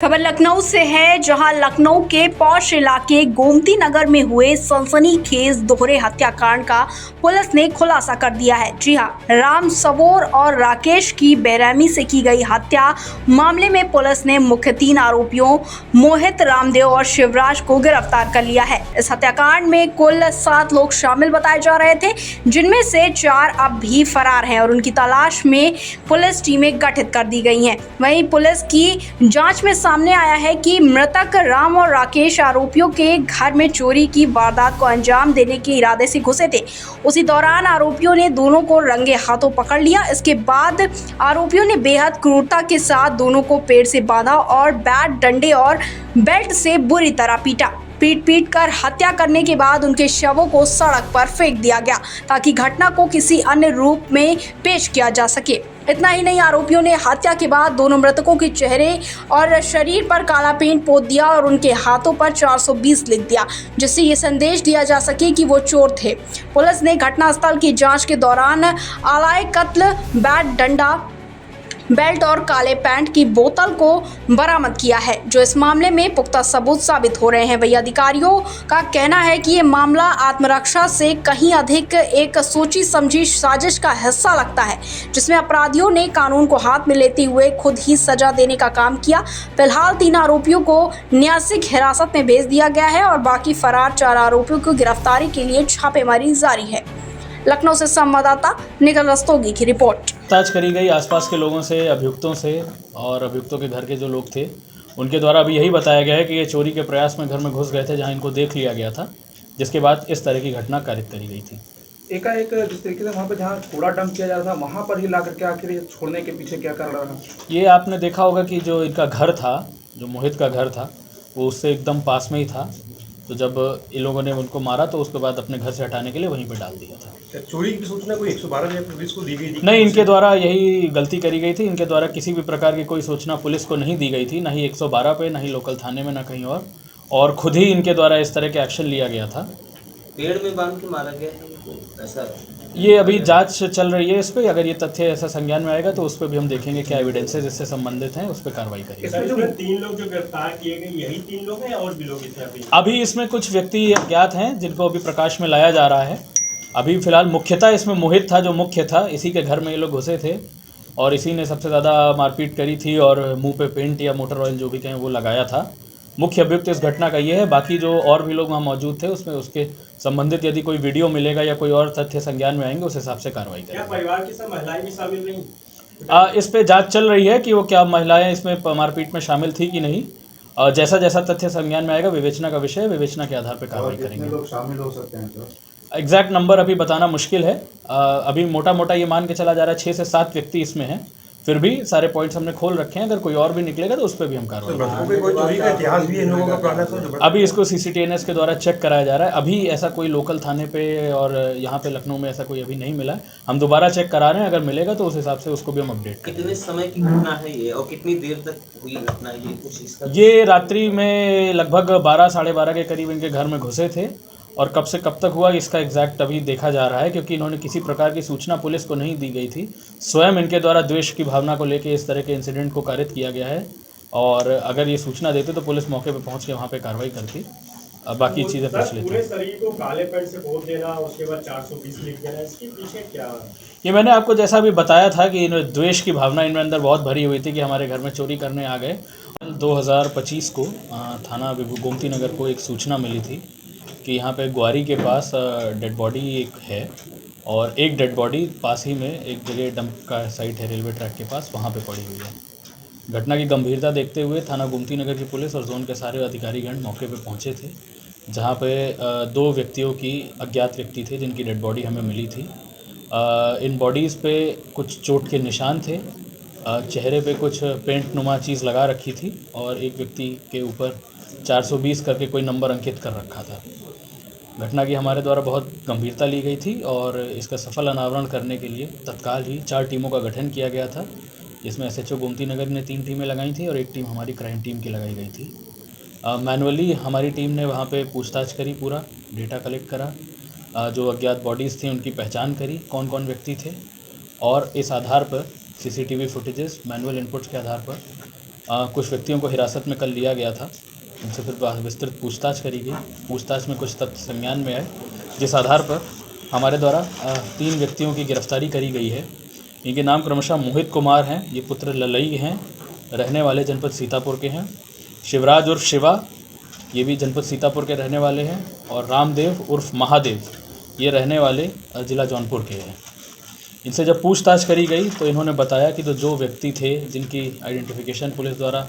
खबर लखनऊ से है, जहां लखनऊ के पौष इलाके गोमती नगर में हुए सनसनीखेज दोहरे हत्याकांड का पुलिस ने खुलासा कर दिया है। जी हां, राम सबोर और राकेश की बेरहमी से की गई हत्या मामले में पुलिस ने मुख्य 3 आरोपियों मोहित, रामदेव और शिवराज को गिरफ्तार कर लिया है। इस हत्याकांड में कुल 7 लोग शामिल बताए जा रहे थे, जिनमें से 4 अब भी फरार हैं और उनकी तलाश में पुलिस टीमें गठित कर दी गई हैं। वहीं पुलिस की जांच में सामने आया है कि मृतक राम और राकेश आरोपियों के घर में चोरी की वारदात को अंजाम देने के इरादे से घुसे थे। उसी दौरान आरोपियों ने दोनों को रंगे हाथों पकड़ लिया। इसके बाद आरोपियों ने बेहद क्रूरता के साथ दोनों को पेड़ से बांधा और बैट, डंडे और बेल्ट से बुरी तरह पीटा। पीट कर हत्या करने के बाद उनके शवों को सड़क पर फेंक दिया गया, ताकि घटना को किसी अन्य रूप में पेश किया जा सके। इतना ही नहीं, आरोपियों ने हत्या के बाद दोनों मृतकों के चेहरे और शरीर पर काला पेंट पोत दिया और उनके हाथों पर 420 लिख दिया, जिससे ये संदेश दिया जा सके कि वो चोर थे। पुलिस ने घटनास्थल की जांच के दौरान आलाए कत्ल, बैट, डंडा, बेल्ट और काले पैंट की बोतल को बरामद किया है, जो इस मामले में पुख्ता सबूत साबित हो रहे हैं। वही अधिकारियों का कहना है कि ये मामला आत्मरक्षा से कहीं अधिक एक सोची समझी साजिश का हिस्सा लगता है, जिसमें अपराधियों ने कानून को हाथ में लेते हुए खुद ही सजा देने का काम किया। फिलहाल 3 आरोपियों को न्यायिक हिरासत में भेज दिया गया है और बाकी फरार 4 आरोपियों को गिरफ्तारी के लिए छापेमारी जारी है। लखनऊ से संवाददाता निखिल रस्तोगी की रिपोर्ट। पूछताछ करी गई आसपास के लोगों से, अभियुक्तों से, और अभियुक्तों के घर के जो लोग थे उनके द्वारा अभी यही बताया गया है कि ये चोरी के प्रयास में घर में घुस गए थे, जहां इनको देख लिया गया था, जिसके बाद इस तरह की घटना कारित करी गई थी। एकाएक जिस तरीके से वहाँ पर जहाँ कूड़ा डंप किया जा रहा था, वहाँ पर ही ला करके आखिर ये छोड़ने के पीछे क्या कर रहा था? ये आपने देखा होगा कि जो इनका घर था, जो मोहित का घर था, वो उससे एकदम पास में ही था। तो जब इन लोगों ने उनको मारा तो उसके बाद अपने घर से हटाने के लिए वहीं पर डाल दिया था। चोरी की सूचना कोई 112 या पुलिस को दी गई थी? नहीं, इनके द्वारा यही गलती करी गई थी। इनके द्वारा किसी भी प्रकार की कोई सूचना पुलिस को नहीं दी गई थी, ना ही 112 पे, ना ही लोकल थाने में, ना कहीं और खुद ही इनके द्वारा इस तरह के एक्शन लिया गया था। पेड़ में बांध के मारा गया है ऐसा? ये अभी जांच चल रही है इस पर। अगर ये तथ्य ऐसा संज्ञान में आएगा तो उस पर भी हम देखेंगे क्या एविडेंसेस इससे संबंधित हैं, उस पर कार्रवाई करेंगे। इसमें 3 लोग जो गिरफ्तार किए गए, यही 3 लोग हैं या और भी लोग थे? अभी इसमें कुछ व्यक्ति अज्ञात हैं जिनको अभी प्रकाश में लाया जा रहा है। अभी फिलहाल मुख्यतः इसमें मोहित था, जो मुख्य था। इसी के घर में ये लोग घुसे थे और इसी ने सबसे ज़्यादा मारपीट करी थी और मुंह पे पेंट या मोटर ऑयल जो भी कहें वो लगाया था। मुख्य अभियुक्त इस घटना का ये है। बाकी जो और भी लोग वहाँ मौजूद थे उसमें उसके संबंधित यदि कोई वीडियो मिलेगा या कोई और तथ्य संज्ञान में आएंगे उस हिसाब से कार्रवाई करेंगे। क्या परिवार की सब महिलाएं भी शामिल नहीं? इस पे जांच चल रही है कि वो क्या महिलाएं इसमें मारपीट में शामिल थी कि नहीं। जैसा जैसा तथ्य संज्ञान में आएगा, विवेचना का विषय है, विवेचना के आधार पर कार्रवाई करेंगे। लोग शामिल हो सकते हैं सर? एग्जैक्ट नंबर अभी बताना मुश्किल है। अभी मोटा मोटा ये मान के चला जा रहा है 6 से 7 व्यक्ति इसमें हैं। फिर भी सारे पॉइंट्स हमने खोल रखे हैं। अगर कोई और भी निकलेगा तो उस पर भी हम कार्रवाई करेंगे। अभी इसको CCTVNS के द्वारा चेक कराया जा रहा है। अभी ऐसा कोई लोकल थाने पे और यहाँ पे लखनऊ में ऐसा कोई अभी नहीं मिला है। हम दोबारा चेक करा रहे हैं, अगर मिलेगा तो उस हिसाब से उसको भी हम अपडेट करेंगे। कितने समय की घटना है ये और कितनी देर तक हुई घटना ये कुछ इसका? ये रात्रि में लगभग 12 साढ़े 12 के करीब इनके घर में घुसे थे और कब से कब तक हुआ इसका एग्जैक्ट अभी देखा जा रहा है, क्योंकि इन्होंने किसी प्रकार की सूचना पुलिस को नहीं दी गई थी। स्वयं इनके द्वारा द्वेष की भावना को लेकर इस तरह के इंसिडेंट को कारित किया गया है और अगर ये सूचना देते तो पुलिस मौके पर पहुंच के वहां पे कार्रवाई करती। बाकी चीज़ें पूछ लेते। पूरे शरीर को काले पेंट से पोत देना, उसके बाद 420 लिख देना, इसके पीछे क्या? ये मैंने आपको जैसा भी बताया था कि द्वेष की भावना इनमें अंदर बहुत भरी हुई थी कि हमारे घर में चोरी करने आ गए। 2025 को थाना गोमती नगर को एक सूचना मिली थी कि यहाँ पे ग्वारी के पास डेड बॉडी एक है और एक डेड बॉडी पास ही में एक जगह डंप का साइट है रेलवे ट्रैक के पास, वहाँ पे पड़ी हुई है। घटना की गंभीरता देखते हुए थाना गोमती नगर की पुलिस और जोन के सारे अधिकारीगण मौके पे पहुँचे थे, जहाँ पे 2 व्यक्तियों की, अज्ञात व्यक्ति थे जिनकी डेड बॉडी हमें मिली थी। इन बॉडीज़ पे कुछ चोट के निशान थे, चेहरे पे कुछ पेंट नुमा चीज़ लगा रखी थी और एक व्यक्ति के ऊपर 420 करके कोई नंबर अंकित कर रखा था। घटना की हमारे द्वारा बहुत गंभीरता ली गई थी और इसका सफल अनावरण करने के लिए तत्काल ही 4 टीमों का गठन किया गया था, जिसमें SHO गोमती नगर ने 3 टीमें लगाई थी और एक टीम हमारी क्राइम टीम की लगाई गई थी। मैनुअली हमारी टीम ने वहाँ पे पूछताछ करी, पूरा डेटा कलेक्ट करा, जो अज्ञात बॉडीज़ थी उनकी पहचान करी, कौन कौन व्यक्ति थे, और इस आधार पर CCTV फुटेजेस, मैनुअल इनपुट्स के आधार पर कुछ व्यक्तियों को हिरासत में कल लिया गया था। उनसे फिर विस्तृत पूछताछ करी गई। पूछताछ में कुछ तथ्य संज्ञान में आए, जिस आधार पर हमारे द्वारा 3 व्यक्तियों की गिरफ्तारी करी गई है। इनके नाम क्रमशः मोहित कुमार हैं, ये पुत्र ललई हैं, रहने वाले जनपद सीतापुर के हैं। शिवराज उर्फ शिवा, ये भी जनपद सीतापुर के रहने वाले हैं। और रामदेव उर्फ महादेव, ये रहने वाले जिला जौनपुर के हैं। इनसे जब पूछताछ करी गई तो इन्होंने बताया कि तो जो व्यक्ति थे जिनकी आइडेंटिफिकेशन पुलिस द्वारा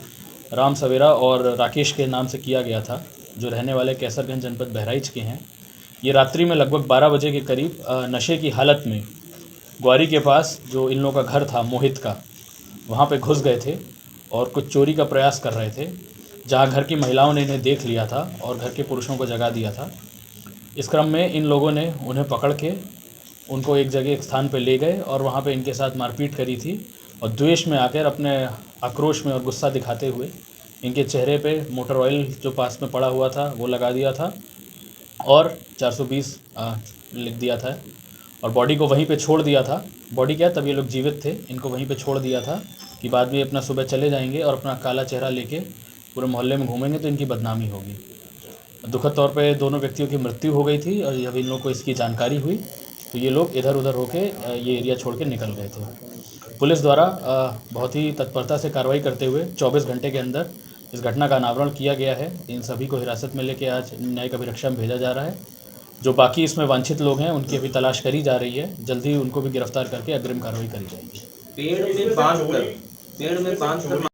राम सवेरा और राकेश के नाम से किया गया था, जो रहने वाले कैसरगंज जनपद बहराइच के हैं, ये रात्रि में लगभग 12 बजे के करीब नशे की हालत में ग्वारी के पास जो इन लोगों का घर था मोहित का, वहाँ पे घुस गए थे और कुछ चोरी का प्रयास कर रहे थे, जहाँ घर की महिलाओं ने इन्हें देख लिया था और घर के पुरुषों को जगा दिया था। इस क्रम में इन लोगों ने उन्हें पकड़ के उनको एक जगह एक स्थान पर ले गए और वहाँ पे इनके साथ मारपीट करी थी और द्वेष में आकर अपने आक्रोश में और गुस्सा दिखाते हुए इनके चेहरे पे मोटर ऑयल जो पास में पड़ा हुआ था वो लगा दिया था और 420 लिख दिया था और बॉडी को वहीं पे छोड़ दिया था। बॉडी क्या, तब ये लोग जीवित थे, इनको वहीं पे छोड़ दिया था कि बाद में अपना सुबह चले जाएंगे और अपना काला चेहरा लेके पूरे मोहल्ले में घूमेंगे तो इनकी बदनामी होगी। दुखद तौर पे दोनों व्यक्तियों की मृत्यु हो गई थी और जब इन लोगों को इसकी जानकारी हुई तो ये लोग इधर उधर होके ये एरिया छोड़ के निकल गए थे। पुलिस द्वारा बहुत ही तत्परता से कार्रवाई करते हुए 24 घंटे के अंदर इस घटना का अनावरण किया गया है। इन सभी को हिरासत में लेके आज न्यायिक अभिरक्षा में भेजा जा रहा है। जो बाकी इसमें वांछित लोग हैं उनकी अभी तलाश करी जा रही है। जल्दी उनको भी गिरफ्तार करके अग्रिम कार्रवाई करी जाएगी। पेड़ में बांध कर